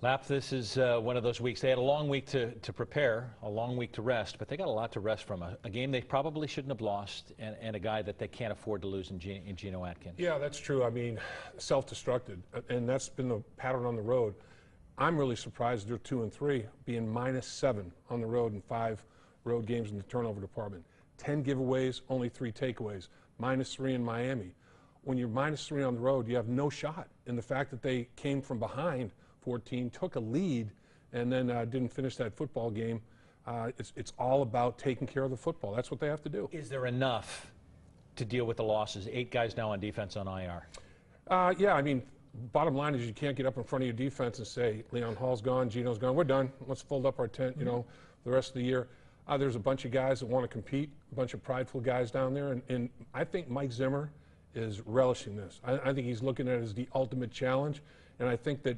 Lap, this is one of those weeks. They had a long week to prepare, a long week to rest, but they got a lot to rest from. A game they probably shouldn't have lost, and a guy that they can't afford to lose in Geno Atkins. Yeah, that's true. I mean, self-destructed, and that's been the pattern on the road. I'm really surprised they're 2-3, being -7 on the road in 5 road games in the turnover department. 10 giveaways, only 3 takeaways. -3 in Miami. When you're -3 on the road, you have no shot. And the fact that they came from behind 14, took a lead, and then didn't finish that football game, it's all about taking care of the football. That's what they have to do. Is there enough to deal with the losses? 8 guys now on defense on IR. Yeah, I mean, bottom line is you can't get up in front of your defense and say, Leon Hall's gone, Geno's gone, we're done. Let's fold up our tent, you know, the rest of the year. There's a bunch of guys that want to compete, a bunch of prideful guys down there, and I think Mike Zimmer is relishing this. I think he's looking at it as the ultimate challenge, and I think that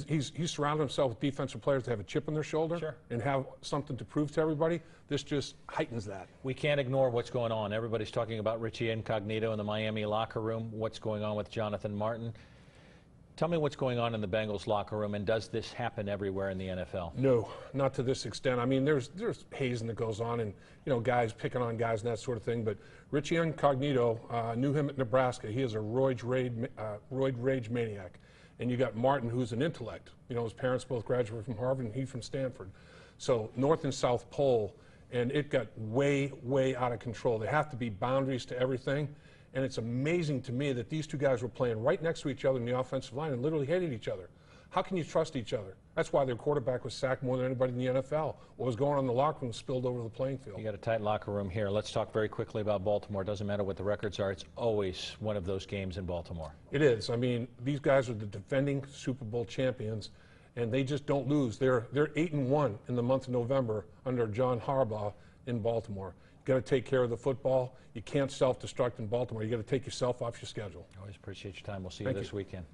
he's surrounded himself with defensive players that have a chip on their shoulder and have something to prove to everybody. This just heightens that. We can't ignore what's going on. Everybody's talking about Richie Incognito in the Miami locker room, what's going on with Jonathan Martin. Tell me what's going on in the Bengals locker room, and does this happen everywhere in the NFL? No, not to this extent. I mean, there's hazing that goes on, and you know, guys picking on guys and that sort of thing. But Richie Incognito, knew him at Nebraska. He is a roid rage maniac. And you got Martin, who's an intellect. You know, his parents both graduated from Harvard, and he from Stanford. So North and South Pole, and it got way, way out of control. There have to be boundaries to everything. And it's amazing to me that these two guys were playing right next to each other in the offensive line and literally hated each other. How can you trust each other? That's why their quarterback was sacked more than anybody in the NFL. What was going on in the locker room spilled over the playing field. You got a tight locker room here. Let's talk very quickly about Baltimore. It doesn't matter what the records are. It's always one of those games in Baltimore. It is. I mean, these guys are the defending Super Bowl champions, and they just don't lose. They're 8-1 in the month of November under John Harbaugh in Baltimore. You got to take care of the football. You can't self-destruct in Baltimore. You got to take yourself off your schedule. Always appreciate your time. We'll see you this weekend.